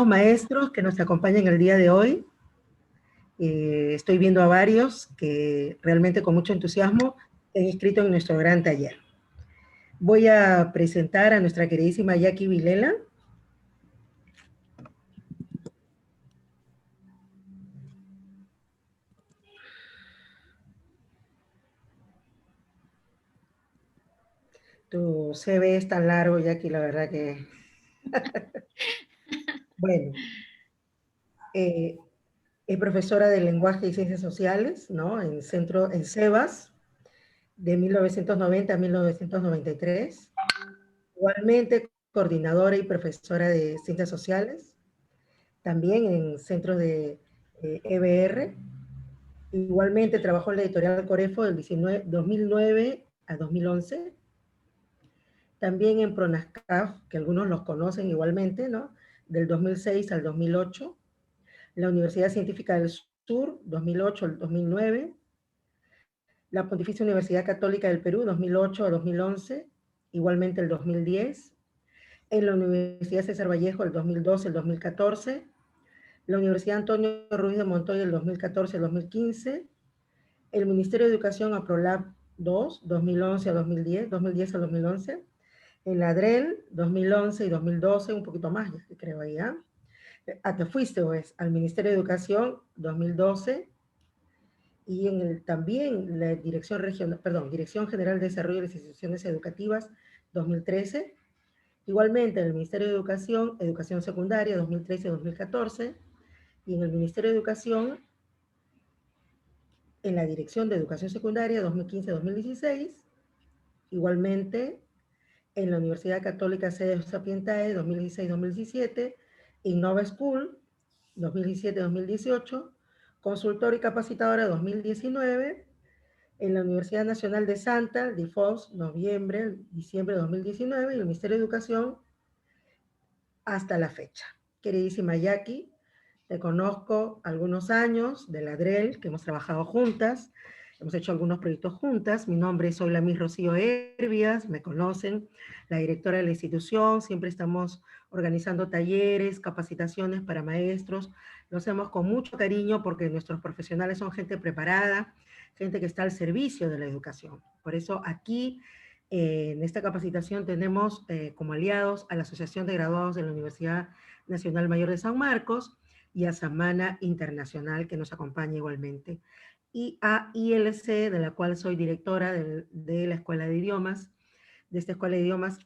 Maestros que nos acompañan el día de hoy. Estoy viendo a varios que realmente con mucho entusiasmo se han inscrito en nuestro gran taller. Voy a presentar a nuestra queridísima Jackie Vilela. Tu CV es tan largo, Jackie, la verdad que... Bueno, es profesora de lenguaje y ciencias sociales, ¿no? En CEBAS, de 1990 a 1993. Igualmente, coordinadora y profesora de ciencias sociales, también en centros de EBR. Igualmente trabajó en la editorial Corefo del 2009 a 2011. También en Pronascaf, que algunos los conocen igualmente, ¿no? Del 2006 al 2008. La Universidad Científica del Sur, 2008 al 2009. La Pontificia Universidad Católica del Perú, 2008 a 2011. Igualmente el 2010. En la Universidad César Vallejo, el 2012 al 2014. La Universidad Antonio Ruiz de Montoya, el 2014 al 2015. El Ministerio de Educación APROLAB 2, 2011 a 2010, 2010 a 2011. En la DREL, 2011 y 2012, un poquito más, creo ahí, ¿ah? Te fuiste, pues, al Ministerio de Educación, 2012, y también la Dirección General de Desarrollo de las Instituciones Educativas, 2013. Igualmente en el Ministerio de Educación, Educación Secundaria, 2013-2014, y en el Ministerio de Educación, en la Dirección de Educación Secundaria, 2015-2016, igualmente en la Universidad Católica Sede Sapientae, 2016-2017, Innova School, 2017-2018, consultor y capacitadora, 2019, en la Universidad Nacional de Santa, DIFOS, diciembre de 2019, y el Ministerio de Educación hasta la fecha. Queridísima Jackie, te conozco algunos años de la DREL, que hemos trabajado juntas, hemos hecho algunos proyectos juntas. Mi nombre es Miss Rocío Herbias, me conocen, la directora de la institución. Siempre estamos organizando talleres, capacitaciones para maestros. Lo hacemos con mucho cariño porque nuestros profesionales son gente preparada, gente que está al servicio de la educación. Por eso aquí, en esta capacitación, tenemos como aliados a la Asociación de Graduados de la Universidad Nacional Mayor de San Marcos y a Samana Internacional, que nos acompaña igualmente, y a ILC, de la cual soy directora de la Escuela de Idiomas, de esta Escuela de Idiomas,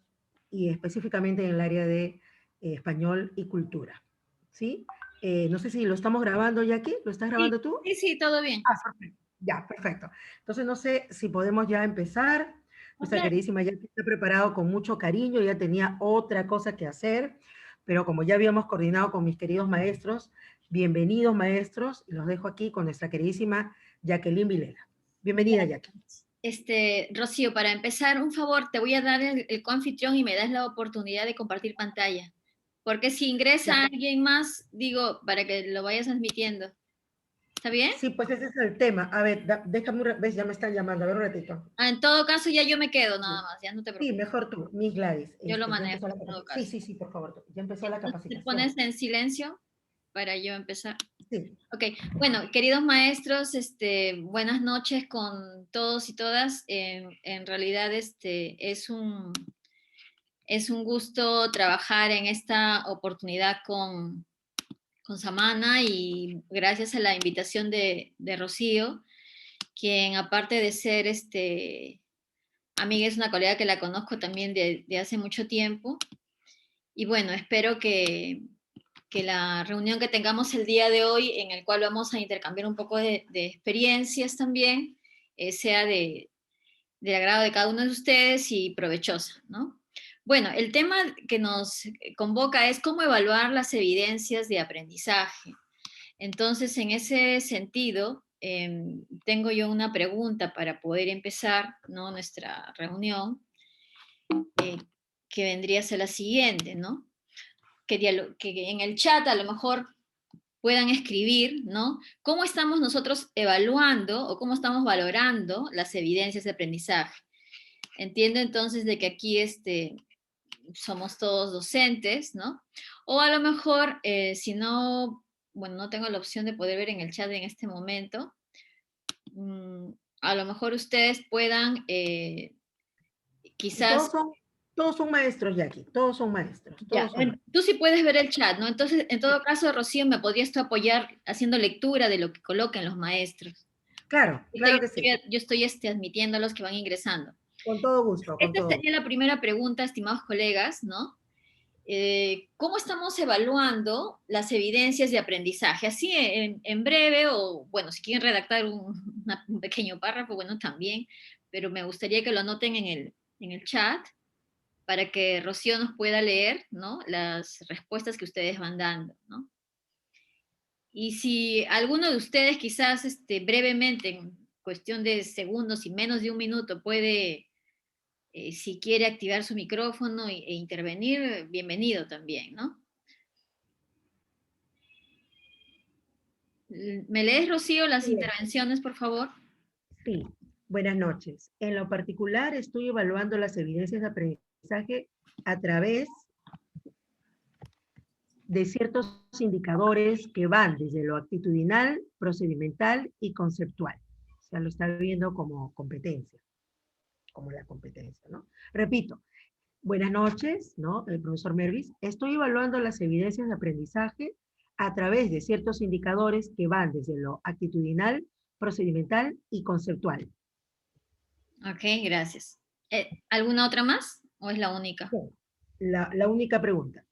y específicamente en el área de español y cultura. ¿Sí? No sé si lo estamos grabando ya aquí. ¿Lo estás Sí, grabando tú? sí, sí, todo bien. Ah, perfecto. Ya, perfecto. Entonces, no sé si podemos ya empezar. Oh, Nuestra claro. queridísima ya está preparado con mucho cariño, ya tenía otra cosa que hacer, pero como ya habíamos coordinado con mis queridos maestros, bienvenidos maestros, y los dejo aquí con nuestra queridísima Jacqueline Vilela. Bienvenida, Jackie. Rocío, para empezar, un favor, te voy a dar el coanfitrión y me das la oportunidad de compartir pantalla. Porque si ingresa Ya. alguien más, digo, para que lo vayas transmitiendo. ¿Está bien? Sí, pues ese es el tema. A ver, déjame ves, ya me están llamando, a ver un ratito. Ah, en todo caso, ya yo me quedo nada Sí, más, ya no te sí, preocupes. mejor tú, Miss Gladys. Yo lo Ya empezó manejo la en todo capacitación. Sí, caso. sí, sí, por favor, ya empezó la Entonces, te capacitación. pones en silencio para yo empezar. Sí. Ok, bueno, queridos maestros, buenas noches con todos y todas. En realidad, es un gusto trabajar en esta oportunidad con Samana y gracias a la invitación de Rocío, quien aparte de ser amiga, es una colega que la conozco también de hace mucho tiempo. Y bueno, espero que la reunión que tengamos el día de hoy, en el cual vamos a intercambiar un poco de experiencias también, sea del agrado de cada uno de ustedes y provechosa, ¿no? Bueno, el tema que nos convoca es cómo evaluar las evidencias de aprendizaje. Entonces, en ese sentido, tengo yo una pregunta para poder empezar, ¿no?, nuestra reunión, eh, que vendría a ser la siguiente, ¿no? Que en el chat a lo mejor puedan escribir, ¿no? ¿Cómo estamos nosotros evaluando o cómo estamos valorando las evidencias de aprendizaje? Entiendo entonces de que aquí somos todos docentes, ¿no? O a lo mejor, si no, bueno, no tengo la opción de poder ver en el chat en este momento, mm, a lo mejor ustedes puedan Y quizás, todos son maestros, Jackie, todos son maestros, ya, todos son maestros. tú sí puedes ver el chat, ¿no? Entonces, en todo caso, Rocío, me podrías tú apoyar haciendo lectura de lo que coloquen los maestros. Claro, Ahorita claro que sí, yo estoy admitiendo a los que van ingresando. con todo gusto, con Esta todo gusto. sería la primera pregunta, estimados colegas, ¿no? ¿Cómo estamos evaluando las evidencias de aprendizaje? Así en breve, o bueno, si quieren redactar un pequeño párrafo, bueno, también, pero me gustaría que lo anoten en el chat para que Rocío nos pueda leer, ¿no? Las respuestas que ustedes van dando, ¿no? Y si alguno de ustedes quizás brevemente, en cuestión de segundos y menos de un minuto, puede, si quiere activar su micrófono e intervenir, bienvenido también, ¿no? ¿Me lees, Rocío, las Bien, intervenciones, por favor? sí, buenas noches. En lo particular, estoy evaluando las evidencias de aprendizaje a través de ciertos indicadores que van desde lo actitudinal, procedimental y conceptual. O sea, lo está viendo como competencia, como la competencia, ¿no? Repito, buenas noches, ¿no? El profesor Mervis. Estoy evaluando las evidencias de aprendizaje a través de ciertos indicadores que van desde lo actitudinal, procedimental y conceptual. Ok, gracias. ¿Alguna otra más o es la única? La única pregunta.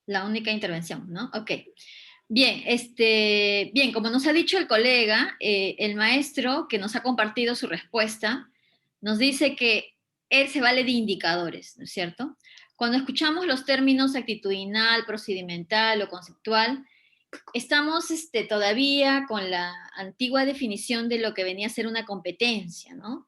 La única intervención, ¿no? Ok. Bien, bien, como nos ha dicho el colega, el maestro que nos ha compartido su respuesta, nos dice que él se vale de indicadores, ¿no es cierto? Cuando escuchamos los términos actitudinal, procedimental o conceptual, estamos todavía con la antigua definición de lo que venía a ser una competencia, ¿no?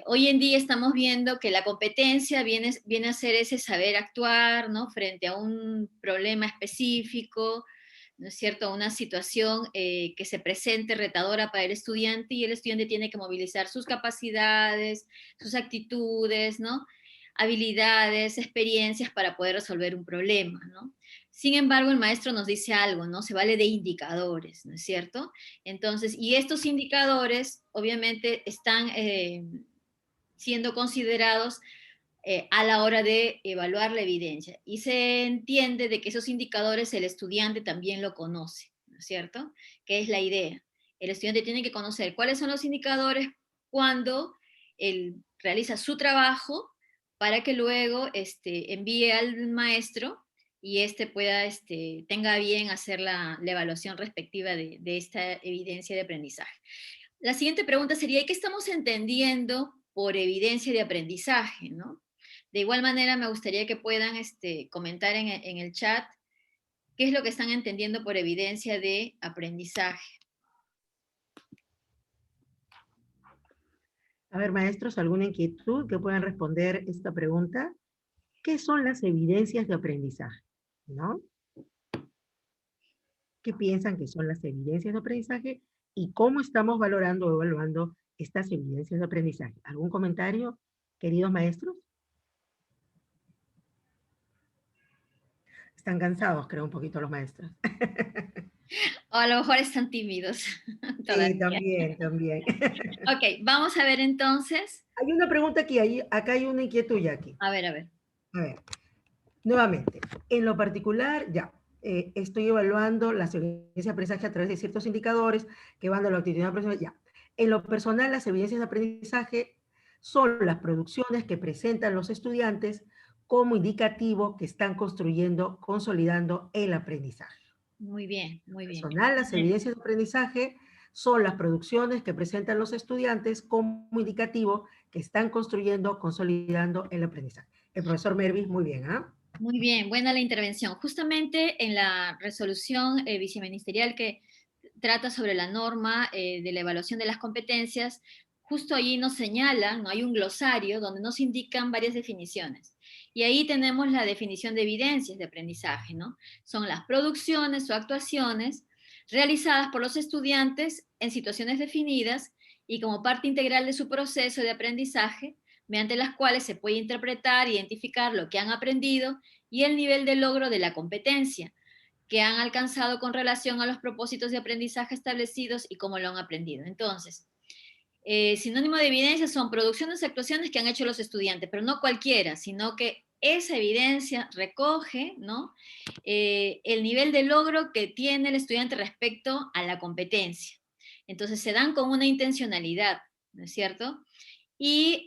Hoy en día estamos viendo que la competencia viene a ser ese saber actuar, ¿no? Frente a un problema específico, ¿no es cierto? Una situación que se presente retadora para el estudiante y el estudiante tiene que movilizar sus capacidades, sus actitudes, ¿no? Habilidades, experiencias para poder resolver un problema, ¿no? Sin embargo, el maestro nos dice algo, ¿no? Se vale de indicadores, ¿no es cierto? Entonces, y estos indicadores obviamente están siendo considerados a la hora de evaluar la evidencia. Y se entiende de que esos indicadores el estudiante también lo conoce, ¿no es cierto? Que es la idea. El estudiante tiene que conocer cuáles son los indicadores cuando él realiza su trabajo para que luego envíe al maestro y pueda, tenga bien hacer la evaluación respectiva de esta evidencia de aprendizaje. La siguiente pregunta sería, ¿qué estamos entendiendo por evidencia de aprendizaje, no? De igual manera, me gustaría que puedan comentar en el chat qué es lo que están entendiendo por evidencia de aprendizaje. A ver, maestros, ¿alguna inquietud que puedan responder esta pregunta? ¿Qué son las evidencias de aprendizaje? ¿No? ¿Qué piensan que son las evidencias de aprendizaje y cómo estamos valorando o evaluando estas evidencias de aprendizaje? ¿Algún comentario, queridos maestros? Están cansados, creo, un poquito los maestros. O a lo mejor están tímidos Sí, todavía. también, también. Ok, vamos a ver entonces. Hay una pregunta aquí, acá hay una inquietud ya aquí. A ver, a ver. A ver, nuevamente, en lo particular, ya, estoy evaluando las evidencias de aprendizaje a través de ciertos indicadores que van de la actividad profesional, ya. En lo personal, las evidencias de aprendizaje son las producciones que presentan los estudiantes como indicativo que están construyendo, consolidando el aprendizaje. Muy bien, muy bien. Personal, las evidencias de aprendizaje son las producciones que presentan los estudiantes como indicativo que están construyendo, consolidando el aprendizaje. El profesor Mervis, muy bien, ¿ah? Muy bien, buena la intervención. Justamente en la resolución viceministerial que trata sobre la norma de la evaluación de las competencias, justo allí nos señalan, ¿no? Hay un glosario donde nos indican varias definiciones. Y ahí tenemos la definición de evidencias de aprendizaje, ¿no? Son las producciones o actuaciones realizadas por los estudiantes en situaciones definidas y como parte integral de su proceso de aprendizaje mediante las cuales se puede interpretar, identificar lo que han aprendido y el nivel de logro de la competencia que han alcanzado con relación a los propósitos de aprendizaje establecidos y cómo lo han aprendido. Entonces, sinónimo de evidencia son producciones y actuaciones que han hecho los estudiantes, pero no cualquiera, sino que esa evidencia recoge, ¿no? El nivel de logro que tiene el estudiante respecto a la competencia. Entonces se dan con una intencionalidad, ¿no es cierto? Y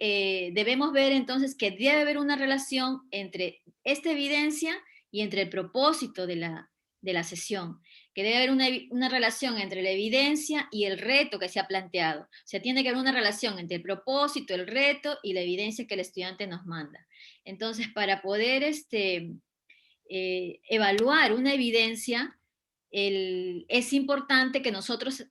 debemos ver entonces que debe haber una relación entre esta evidencia y entre el propósito de la sesión, que debe haber una relación entre la evidencia y el reto que se ha planteado. O sea, tiene que haber una relación entre el propósito, el reto y la evidencia que el estudiante nos manda. Entonces, para poder evaluar una evidencia, es importante que nosotros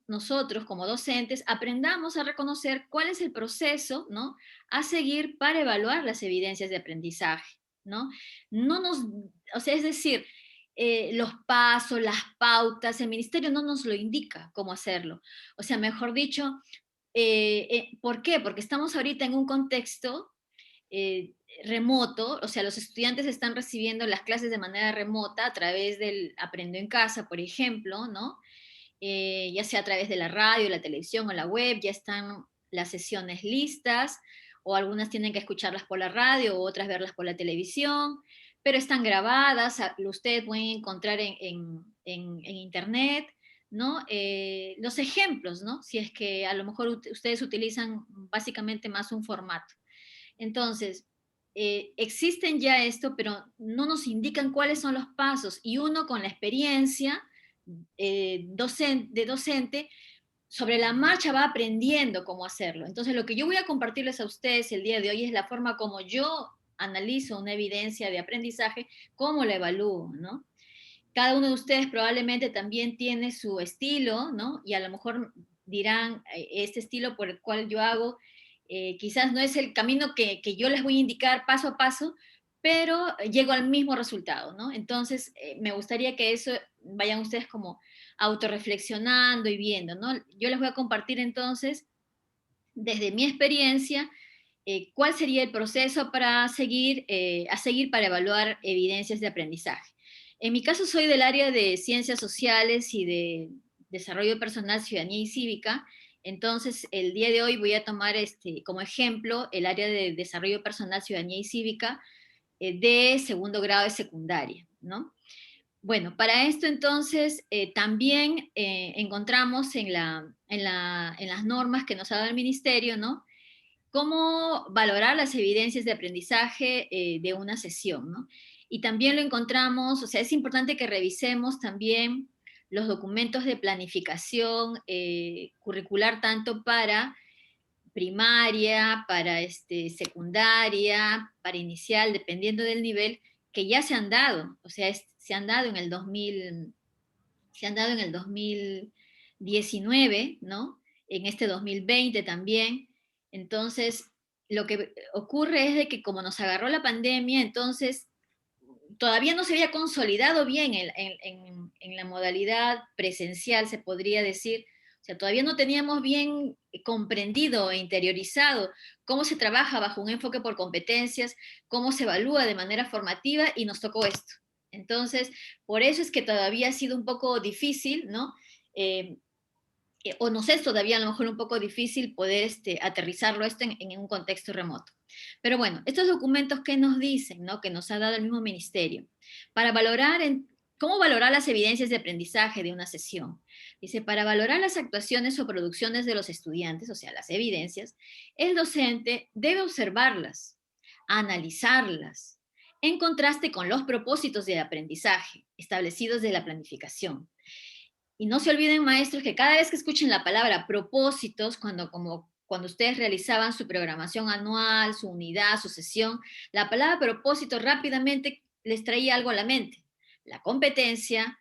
como docentes aprendamos a reconocer cuál es el proceso, ¿no?, a seguir para evaluar las evidencias de aprendizaje, ¿no? No nos, o sea, es decir, los pasos, las pautas, el ministerio no nos lo indica cómo hacerlo. O sea, mejor dicho, ¿por qué? Porque estamos ahorita en un contexto eh, remoto, o sea, los estudiantes están recibiendo las clases de manera remota a través del Aprendo en Casa, por ejemplo, ¿no? Ya sea a través de la radio, la televisión o la web, ya están las sesiones listas, o algunas tienen que escucharlas por la radio, o otras verlas por la televisión, pero están grabadas, ustedes pueden encontrar en internet, ¿no? Los ejemplos, ¿no? Si es que a lo mejor ustedes utilizan básicamente más un formato. Entonces, existen ya esto, pero no nos indican cuáles son los pasos, y uno con la experiencia de docente, sobre la marcha va aprendiendo cómo hacerlo. Entonces, lo que yo voy a compartirles a ustedes el día de hoy es la forma como yo analizo una evidencia de aprendizaje, cómo la evalúo, ¿no? Cada uno de ustedes probablemente también tiene su estilo, ¿no? Y a lo mejor dirán, este estilo por el cual yo hago, quizás no es el camino que yo les voy a indicar paso a paso, pero llego al mismo resultado, ¿no? Entonces, me gustaría que eso vayan ustedes como autorreflexionando y viendo, ¿no? Yo les voy a compartir entonces, desde mi experiencia, cuál sería el proceso para seguir, a seguir para evaluar evidencias de aprendizaje. En mi caso soy del área de ciencias sociales y de desarrollo personal, ciudadanía y cívica. Entonces, el día de hoy voy a tomar como ejemplo el área de desarrollo personal, ciudadanía y cívica de segundo grado de secundaria, ¿no? Bueno, para esto entonces también encontramos en las normas que nos ha dado el ministerio, ¿no?, cómo valorar las evidencias de aprendizaje de una sesión, ¿no? Y también lo encontramos, o sea, es importante que revisemos también los documentos de planificación curricular, tanto para primaria, para secundaria, para inicial, dependiendo del nivel, que ya se han dado, o sea, se han dado en el 2000, se han dado en el 2019, ¿no? En este 2020 también. Entonces, lo que ocurre es de que como nos agarró la pandemia, entonces todavía no se había consolidado bien en la modalidad presencial, se podría decir. O sea, todavía no teníamos bien comprendido e interiorizado cómo se trabaja bajo un enfoque por competencias, cómo se evalúa de manera formativa, y nos tocó esto. Entonces, por eso es que todavía ha sido un poco difícil, ¿no? O nos es todavía a lo mejor un poco difícil poder aterrizarlo esto en un contexto remoto. Pero bueno, estos documentos, ¿qué nos dicen, no?, que nos ha dado el mismo ministerio para valorar cómo valorar las evidencias de aprendizaje de una sesión. Dice, para valorar las actuaciones o producciones de los estudiantes, o sea, las evidencias, el docente debe observarlas, analizarlas, en contraste con los propósitos de aprendizaje establecidos de la planificación. Y no se olviden, maestros, que cada vez que escuchen la palabra propósitos, cuando ustedes realizaban su programación anual, su unidad, su sesión, la palabra propósito rápidamente les traía algo a la mente: la competencia,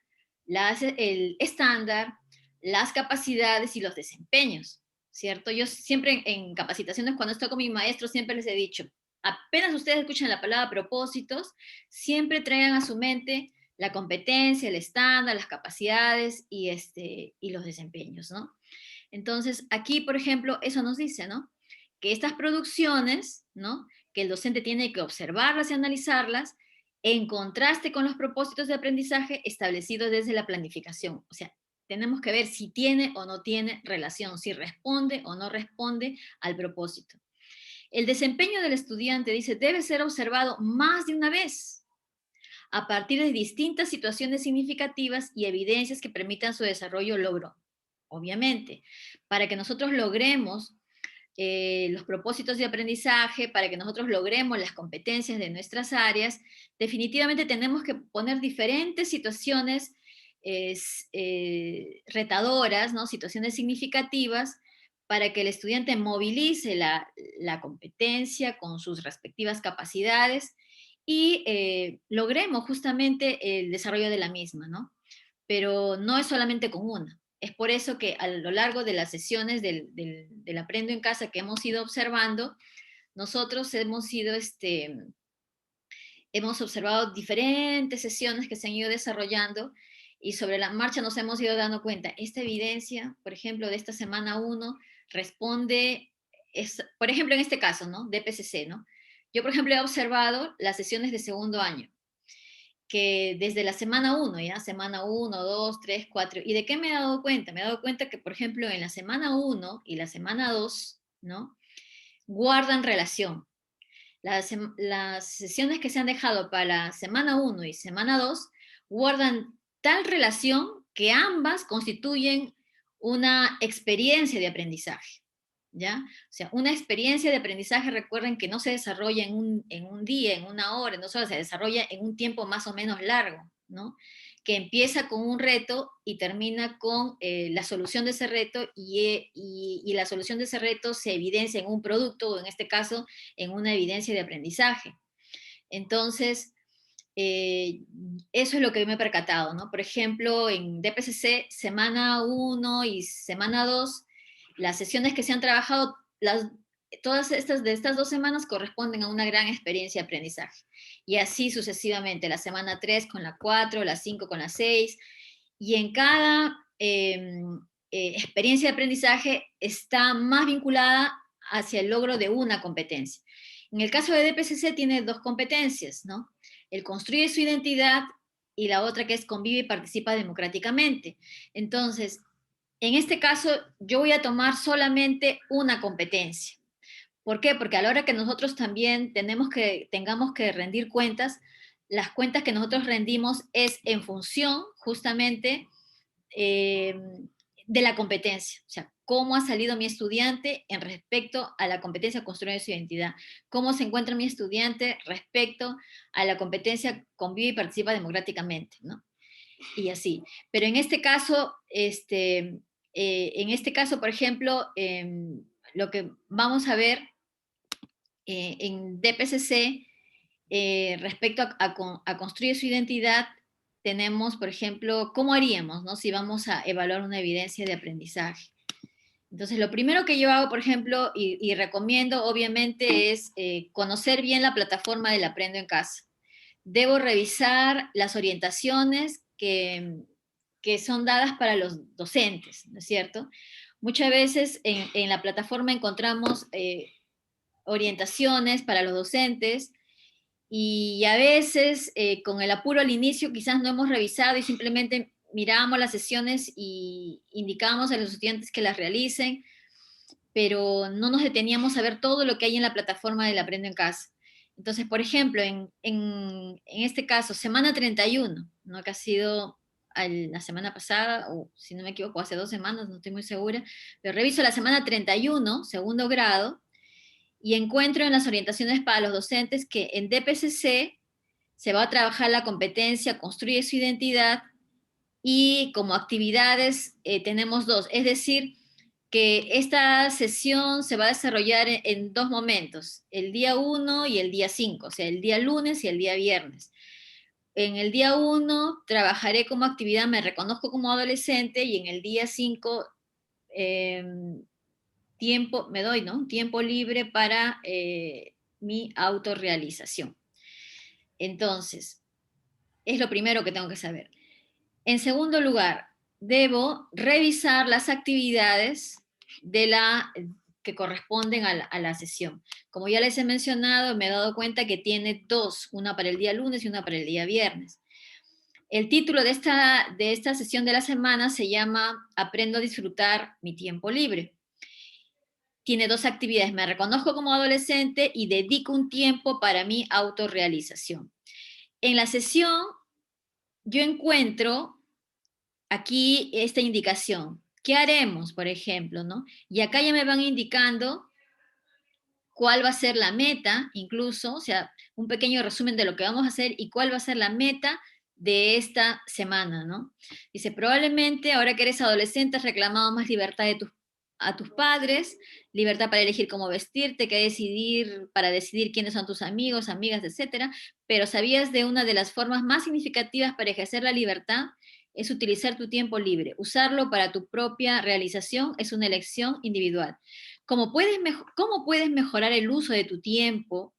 el estándar, las capacidades y los desempeños, ¿cierto? Yo siempre en capacitaciones, cuando estoy con mis maestros, siempre les he dicho, apenas ustedes escuchan la palabra propósitos, siempre traigan a su mente la competencia, el estándar, las capacidades y los desempeños, ¿no? Entonces, aquí, por ejemplo, eso nos dice, ¿no?, que estas producciones, ¿no?, que el docente tiene que observarlas y analizarlas, en contraste con los propósitos de aprendizaje establecidos desde la planificación. O sea, tenemos que ver si tiene o no tiene relación, si responde o no responde al propósito. El desempeño del estudiante, dice, debe ser observado más de una vez, a partir de distintas situaciones significativas y evidencias que permitan su desarrollo o logro. Obviamente, para que nosotros logremos los propósitos de aprendizaje, para que nosotros logremos las competencias de nuestras áreas, definitivamente tenemos que poner diferentes situaciones retadoras, ¿no?, situaciones significativas, para que el estudiante movilice la competencia con sus respectivas capacidades y logremos justamente el desarrollo de la misma, ¿no? Pero no es solamente con una. Es por eso que a lo largo de las sesiones del Aprendo en Casa que hemos ido observando, nosotros hemos observado diferentes sesiones que se han ido desarrollando y sobre la marcha nos hemos ido dando cuenta. Esta evidencia, por ejemplo, de esta semana 1, responde, por ejemplo, en este caso, ¿no?, de PCC, ¿no? Yo, por ejemplo, he observado las sesiones de segundo año, que desde la semana 1, ya, semana 1, 2, 3, 4, ¿y de qué me he dado cuenta? Me he dado cuenta que, por ejemplo, en la semana 1 y la semana 2, ¿no?, guardan relación. Las sesiones que se han dejado para la semana 1 y semana 2 guardan tal relación que ambas constituyen una experiencia de aprendizaje, ¿ya? O sea, una experiencia de aprendizaje, recuerden que no se desarrolla en un día, en una hora, no solo se desarrolla en un tiempo más o menos largo, ¿no?, que empieza con un reto y termina con la solución de ese reto y la solución de ese reto se evidencia en un producto, o en este caso, en una evidencia de aprendizaje. Entonces, eso es lo que me he percatado, ¿no? Por ejemplo, en DPCC, semana 1 y semana 2, las sesiones que se han trabajado, todas de estas 2 semanas corresponden a una gran experiencia de aprendizaje. Y así sucesivamente, la semana 3 con la 4, la 5 con la 6, y en cada experiencia de aprendizaje está más vinculada hacia el logro de una competencia. En el caso de DPCC tiene 2 competencias, ¿no? El construye su identidad y la otra que es convive y participa democráticamente. Entonces, en este caso, yo voy a tomar solamente una competencia. ¿Por qué? Porque a la hora que nosotros también tengamos que rendir cuentas, las cuentas que nosotros rendimos es en función justamente de la competencia. O sea, cómo ha salido mi estudiante en respecto a la competencia construir su identidad. Cómo se encuentra mi estudiante respecto a la competencia convive y participa democráticamente, ¿no? Y así. Pero en este caso, por ejemplo, lo que vamos a ver en DPCC respecto a construir su identidad, tenemos, por ejemplo, ¿cómo haríamos, no?, si vamos a evaluar una evidencia de aprendizaje? Entonces, lo primero que yo hago, por ejemplo, y recomiendo, obviamente, es conocer bien la plataforma del Aprendo en Casa. Debo revisar las orientaciones que son dadas para los docentes, ¿no es cierto? Muchas veces en la plataforma encontramos orientaciones para los docentes y a veces con el apuro al inicio quizás no hemos revisado y simplemente miramos las sesiones y indicamos a los estudiantes que las realicen, pero no nos deteníamos a ver todo lo que hay en la plataforma del Aprendo en Casa. Entonces, por ejemplo, en este caso, semana 31, ¿no?, que ha sido la semana pasada, o si no me equivoco, hace 2 semanas, no estoy muy segura, pero reviso la semana 31, segundo grado, y encuentro en las orientaciones para los docentes que en DPCC se va a trabajar la competencia, construye su identidad, y como actividades tenemos 2, es decir, que esta sesión se va a desarrollar en 2 momentos, el día 1 y el día 5, o sea, el día lunes y el día viernes. En el día 1 trabajaré como actividad, me reconozco como adolescente, y en el día 5 me doy, ¿no?, tiempo libre para mi autorrealización. Entonces, es lo primero que tengo que saber. En segundo lugar, debo revisar las actividades que corresponden a la sesión. Como ya les he mencionado, me he dado cuenta que tiene dos, una para el día lunes y una para el día viernes. El título de esta sesión de la semana se llama Aprendo a disfrutar mi tiempo libre. Tiene dos actividades, me reconozco como adolescente y dedico un tiempo para mi autorrealización. En la sesión yo encuentro aquí esta indicación. ¿Qué haremos, por ejemplo, no? Y acá ya me van indicando cuál va a ser la meta, incluso, o sea, un pequeño resumen de lo que vamos a hacer y cuál va a ser la meta de esta semana, ¿no? Dice, probablemente ahora que eres adolescente has reclamado más libertad a tus padres, libertad para elegir cómo vestirte, para decidir quiénes son tus amigos, amigas, etcétera, pero ¿sabías de una de las formas más significativas para ejercer la libertad? Es utilizar tu tiempo libre. Usarlo para tu propia realización es una elección individual. ¿Cómo puedes mejorar el uso de tu tiempo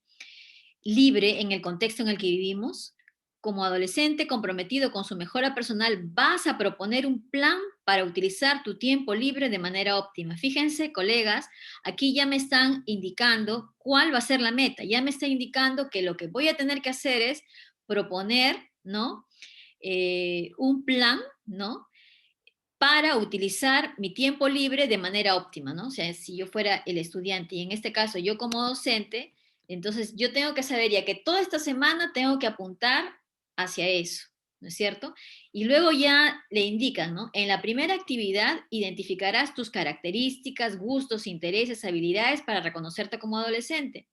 libre en el contexto en el que vivimos? Como adolescente comprometido con su mejora personal, vas a proponer un plan para utilizar tu tiempo libre de manera óptima. Fíjense, colegas, aquí ya me están indicando cuál va a ser la meta. Ya me está indicando que lo que voy a tener que hacer es proponer, ¿no? Un plan, ¿no? Para utilizar mi tiempo libre de manera óptima, ¿no? O sea, si yo fuera el estudiante y en este caso yo como docente, entonces yo tengo que saber ya que toda esta semana tengo que apuntar hacia eso, ¿no es cierto? Y luego ya le indican, ¿no? En la primera actividad identificarás tus características, gustos, intereses, habilidades para reconocerte como adolescente.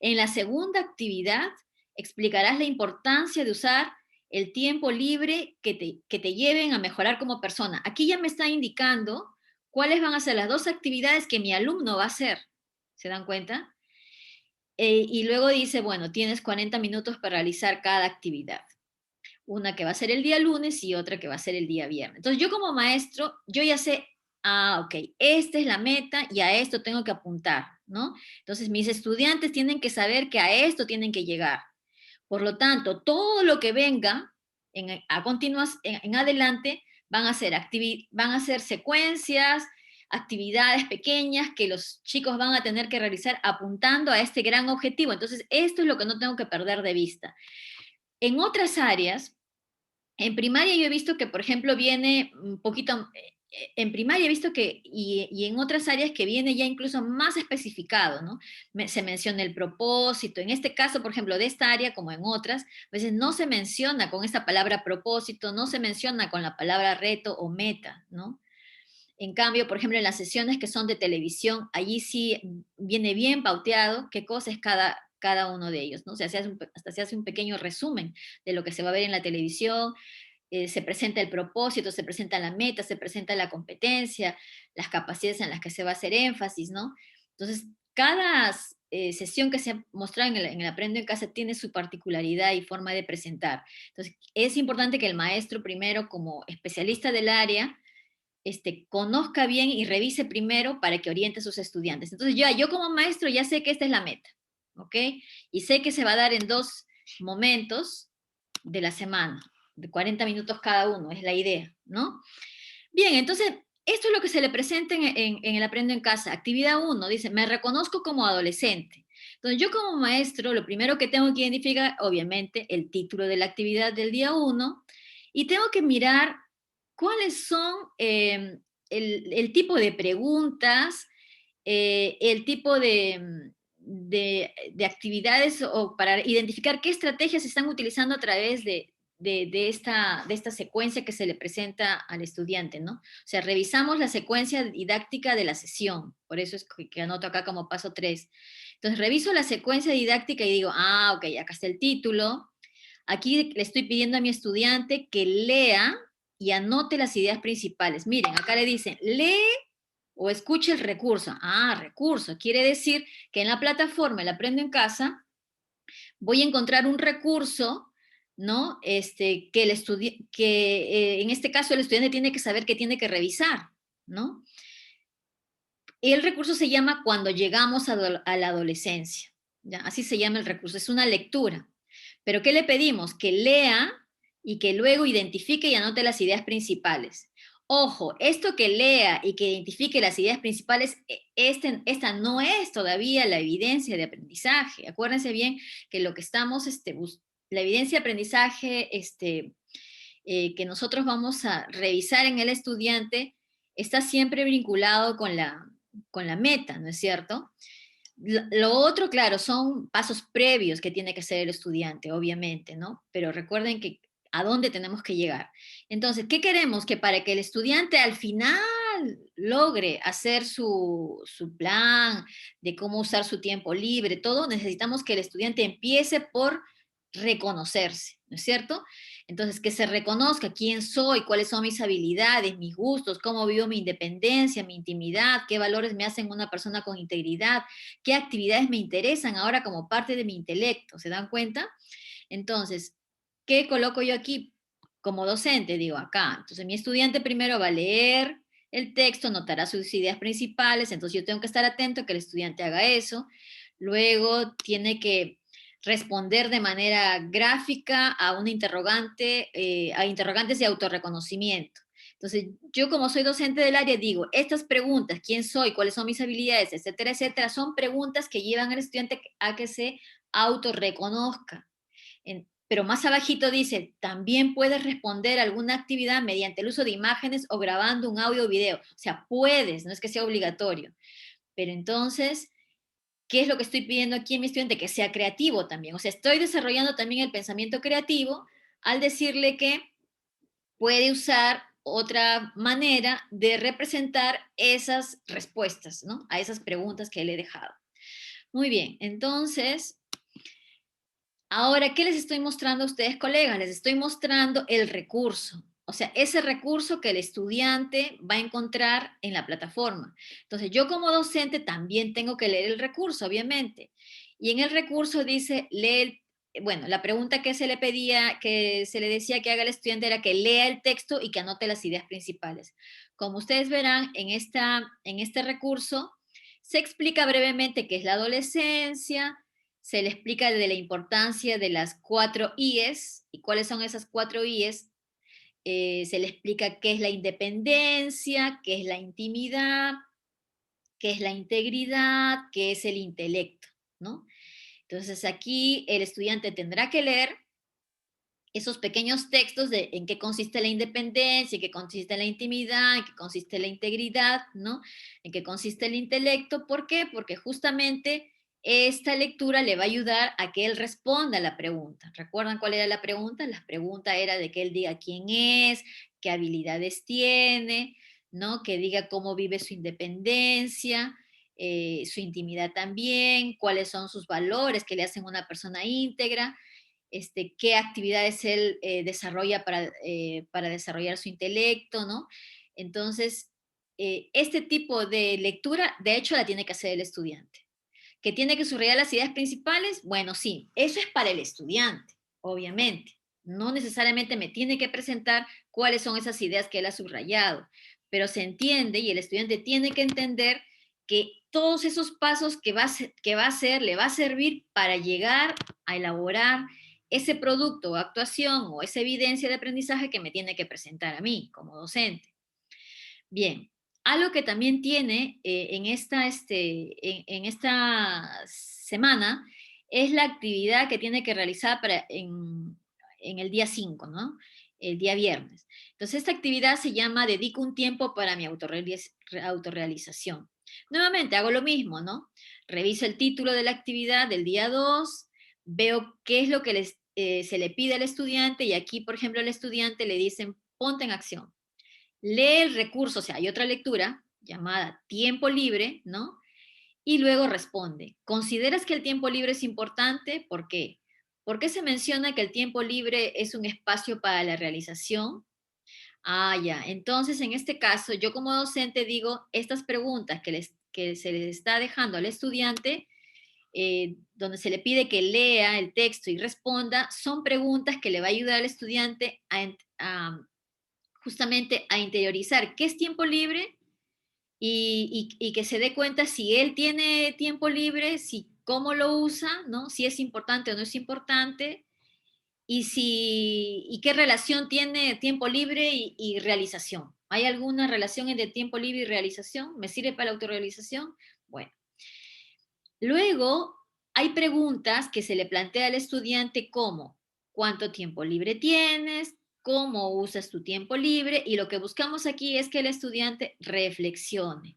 En la segunda actividad explicarás la importancia de usar el tiempo libre que te lleven a mejorar como persona. Aquí ya me está indicando cuáles van a ser las dos actividades que mi alumno va a hacer. ¿Se dan cuenta? Y luego dice, bueno, tienes 40 minutos para realizar cada actividad. Una que va a ser el día lunes y otra que va a ser el día viernes. Entonces yo como maestro, yo ya sé, ok, esta es la meta y a esto tengo que apuntar, ¿no? Entonces mis estudiantes tienen que saber que a esto tienen que llegar. Por lo tanto, todo lo que venga en adelante van a ser secuencias, actividades pequeñas que los chicos van a tener que realizar apuntando a este gran objetivo. Entonces, esto es lo que no tengo que perder de vista. En otras áreas, en primaria yo he visto que, por ejemplo, viene un poquito, en primaria he visto que, y en otras áreas que viene ya incluso más especificado, ¿no? Se menciona el propósito. En este caso, por ejemplo, de esta área, como en otras, a veces no se menciona con esta palabra propósito, no se menciona con la palabra reto o meta, ¿no? En cambio, por ejemplo, en las sesiones que son de televisión, allí sí viene bien pauteado qué cosa es cada uno de ellos, ¿no? O sea, hasta se hace un pequeño resumen de lo que se va a ver en la televisión, se presenta el propósito, se presenta la meta, se presenta la competencia, las capacidades en las que se va a hacer énfasis, ¿no? Entonces, cada sesión que se ha mostrado en el Aprendo en Casa tiene su particularidad y forma de presentar. Entonces, es importante que el maestro primero, como especialista del área, conozca bien y revise primero para que oriente a sus estudiantes. Entonces, yo como maestro ya sé que esta es la meta, ¿ok? Y sé que se va a dar en 2 momentos de la semana, de 40 minutos cada uno, es la idea, ¿no? Bien, entonces, esto es lo que se le presenta en el Aprendo en Casa. Actividad 1, dice, me reconozco como adolescente. Entonces, yo como maestro, lo primero que tengo que identificar, obviamente, el título de la actividad del día 1, y tengo que mirar cuáles son el tipo de preguntas, el tipo de actividades o para identificar qué estrategias se están utilizando a través de esta secuencia que se le presenta al estudiante, ¿no? O sea, revisamos la secuencia didáctica de la sesión, por eso es que anoto acá como paso 3. Entonces, reviso la secuencia didáctica y digo, ok, acá está el título. Aquí le estoy pidiendo a mi estudiante que lea y anote las ideas principales. Miren, acá le dicen, lee o escuche el recurso. Recurso. Quiere decir que en la plataforma, el Aprendo en Casa, voy a encontrar un recurso, ¿no? Que en este caso el estudiante tiene que saber que tiene que revisar, ¿no? Y el recurso se llama Cuando llegamos a la adolescencia. ¿Ya? Así se llama el recurso. Es una lectura. Pero ¿qué le pedimos? Que lea y que luego identifique y anote las ideas principales. Ojo, esto que lea y que identifique las ideas principales, esta no es todavía la evidencia de aprendizaje. Acuérdense bien que lo que estamos, la evidencia de aprendizaje que nosotros vamos a revisar en el estudiante está siempre vinculado con la meta, ¿no es cierto? Lo otro, claro, son pasos previos que tiene que hacer el estudiante, obviamente, ¿no? Pero recuerden que a dónde tenemos que llegar. Entonces, ¿qué queremos? Que para que el estudiante al final logre hacer su plan de cómo usar su tiempo libre, todo, necesitamos que el estudiante empiece por reconocerse, ¿no es cierto? Entonces, que se reconozca quién soy, cuáles son mis habilidades, mis gustos, cómo vivo mi independencia, mi intimidad, qué valores me hacen una persona con integridad, qué actividades me interesan ahora como parte de mi intelecto, ¿se dan cuenta? Entonces, ¿qué coloco yo aquí como docente? Digo, acá. Entonces, mi estudiante primero va a leer el texto, notará sus ideas principales, entonces yo tengo que estar atento a que el estudiante haga eso. Luego tiene que responder de manera gráfica a una interrogante, a interrogantes de autorreconocimiento. Entonces, yo como soy docente del área digo, estas preguntas, quién soy, cuáles son mis habilidades, etcétera, etcétera, son preguntas que llevan al estudiante a que se autorreconozca. Pero más abajito dice, también puedes responder alguna actividad mediante el uso de imágenes o grabando un audio o video. O sea, puedes, no es que sea obligatorio. Pero entonces, ¿qué es lo que estoy pidiendo aquí en mi estudiante? Que sea creativo también. O sea, estoy desarrollando también el pensamiento creativo al decirle que puede usar otra manera de representar esas respuestas, ¿no? A esas preguntas que le he dejado. Muy bien, entonces, ahora, ¿qué les estoy mostrando a ustedes, colegas? Les estoy mostrando el recurso. O sea, ese recurso que el estudiante va a encontrar en la plataforma. Entonces, yo como docente también tengo que leer el recurso, obviamente. Y en el recurso dice, bueno, la pregunta que se le pedía, que se le decía que haga el estudiante era que lea el texto y que anote las ideas principales. Como ustedes verán, en este recurso se explica brevemente qué es la adolescencia, se le explica de la importancia de las 4 I's y cuáles son esas 4 I's. Se le explica qué es la independencia, qué es la intimidad, qué es la integridad, qué es el intelecto, ¿no? Entonces aquí el estudiante tendrá que leer esos pequeños textos de en qué consiste la independencia, en qué consiste la intimidad, en qué consiste la integridad, ¿no? En qué consiste el intelecto. ¿Por qué? Porque justamente esta lectura le va a ayudar a que él responda a la pregunta. ¿Recuerdan cuál era la pregunta? La pregunta era de que él diga quién es, qué habilidades tiene, ¿no? Que diga cómo vive su independencia, su intimidad también, cuáles son sus valores que le hacen una persona íntegra, qué actividades él desarrolla para desarrollar su intelecto, ¿no? Entonces, este tipo de lectura, de hecho, la tiene que hacer el estudiante. ¿Que tiene que subrayar las ideas principales? Bueno, sí, eso es para el estudiante, obviamente. No necesariamente me tiene que presentar cuáles son esas ideas que él ha subrayado, pero se entiende y el estudiante tiene que entender que todos esos pasos que va a hacer le va a servir para llegar a elaborar ese producto o actuación o esa evidencia de aprendizaje que me tiene que presentar a mí como docente. Bien, algo que también tiene en esta semana es la actividad que tiene que realizar en el día 5, ¿no? El día viernes. Entonces, esta actividad se llama Dedico un tiempo para mi autorrealización. Nuevamente, hago lo mismo, ¿no? Reviso el título de la actividad del día 2, veo qué es lo que se le pide al estudiante y aquí, por ejemplo, al estudiante le dicen, ponte en acción. Lee el recurso, o sea, hay otra lectura llamada tiempo libre, ¿no? Y luego responde, ¿consideras que el tiempo libre es importante? ¿Por qué? ¿Por qué se menciona que el tiempo libre es un espacio para la realización? Ah, ya. Entonces, en este caso, yo como docente digo, estas preguntas que se les está dejando al estudiante, donde se le pide que lea el texto y responda, son preguntas que le va a ayudar al estudiante justamente a interiorizar qué es tiempo libre y que se dé cuenta si él tiene tiempo libre, si cómo lo usa, ¿no? Si es importante o no es importante, ¿Y qué relación tiene tiempo libre y realización? ¿Hay alguna relación entre tiempo libre y realización? ¿Me sirve para la autorrealización? Bueno, luego hay preguntas que se le plantea al estudiante como ¿cuánto tiempo libre tienes? ¿Cómo usas tu tiempo libre? Y lo que buscamos aquí es que el estudiante reflexione.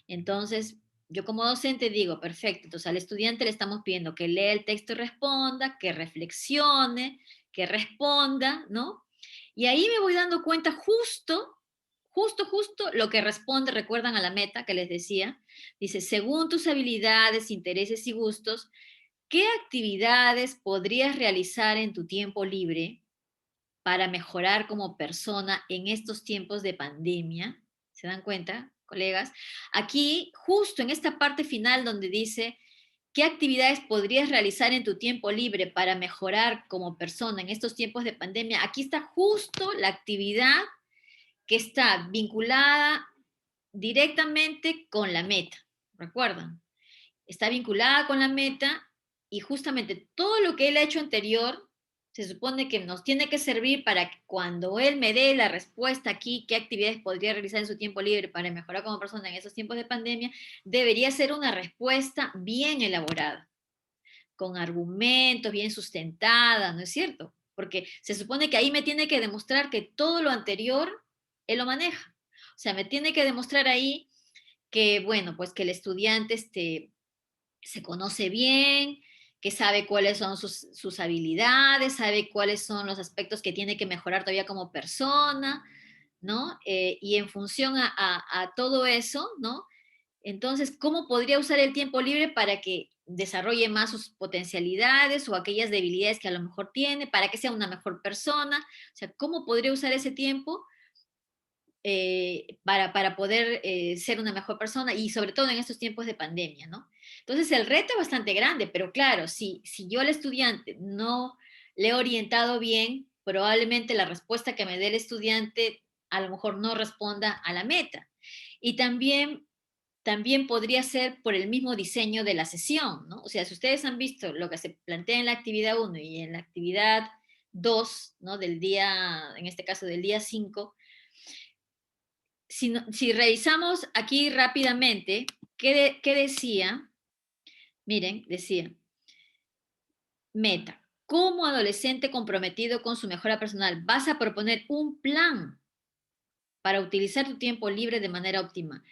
Entonces, yo como docente digo, perfecto, entonces al estudiante le estamos pidiendo que lea el texto y responda, que reflexione, que responda, ¿no? Y ahí me voy dando cuenta justo lo que responde, recuerdan a la meta que les decía, dice, según tus habilidades, intereses y gustos, ¿qué actividades podrías realizar en tu tiempo libre para mejorar como persona en estos tiempos de pandemia? ¿Se dan cuenta, colegas? Aquí, justo en esta parte final donde dice, ¿qué actividades podrías realizar en tu tiempo libre para mejorar como persona en estos tiempos de pandemia? Aquí está justo la actividad que está vinculada directamente con la meta. ¿Recuerdan? Está vinculada con la meta y justamente todo lo que él ha hecho anterior se supone que nos tiene que servir para que cuando él me dé la respuesta aquí, qué actividades podría realizar en su tiempo libre para mejorar como persona en esos tiempos de pandemia, debería ser una respuesta bien elaborada, con argumentos, bien sustentada, ¿no es cierto? Porque se supone que ahí me tiene que demostrar que todo lo anterior él lo maneja. O sea, me tiene que demostrar ahí que, bueno, pues que el estudiante se conoce bien, que sabe cuáles son sus habilidades, sabe cuáles son los aspectos que tiene que mejorar todavía como persona, ¿no? Y en función a todo eso, ¿no? Entonces, ¿cómo podría usar el tiempo libre para que desarrolle más sus potencialidades o aquellas debilidades que a lo mejor tiene, para que sea una mejor persona? O sea, ¿cómo podría usar ese tiempo para poder ser una mejor persona y sobre todo en estos tiempos de pandemia, ¿no? Entonces el reto es bastante grande, pero claro, si yo al estudiante no le he orientado bien, probablemente la respuesta que me dé el estudiante a lo mejor no responda a la meta. Y también podría ser por el mismo diseño de la sesión, ¿no? O sea, si ustedes han visto lo que se plantea en la actividad 1 y en la actividad 2, ¿no? Del día, en este caso del día 5, si revisamos aquí rápidamente, ¿qué decía? Miren, decía, meta. Como adolescente comprometido con su mejora personal, vas a proponer un plan para utilizar tu tiempo libre de manera óptima.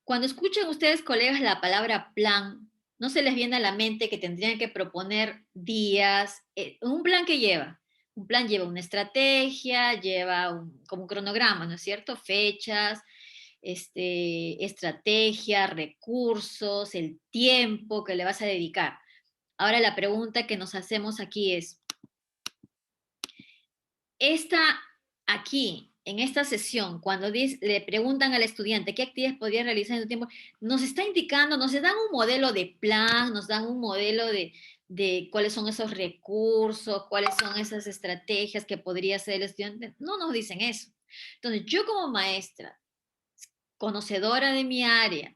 Cuando escuchan ustedes, colegas, la palabra plan, ¿no se les viene a la mente que tendrían que proponer días? ¿Un plan que lleva? Un plan lleva una estrategia, lleva como un cronograma, ¿no es cierto? Fechas, estrategia, recursos, el tiempo que le vas a dedicar. Ahora la pregunta que nos hacemos aquí es, esta aquí, en esta sesión, cuando le preguntan al estudiante qué actividades podría realizar en su tiempo, nos está indicando, nos dan un modelo de plan, nos dan un modelo de cuáles son esos recursos, cuáles son esas estrategias que podría hacer el estudiante. No nos dicen eso. Entonces, yo como maestra, conocedora de mi área,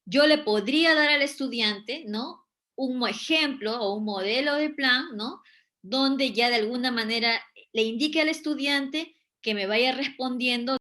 yo le podría dar al estudiante, ¿no? Un ejemplo o un modelo de plan, ¿no? Donde ya de alguna manera le indique al estudiante que me vaya respondiendo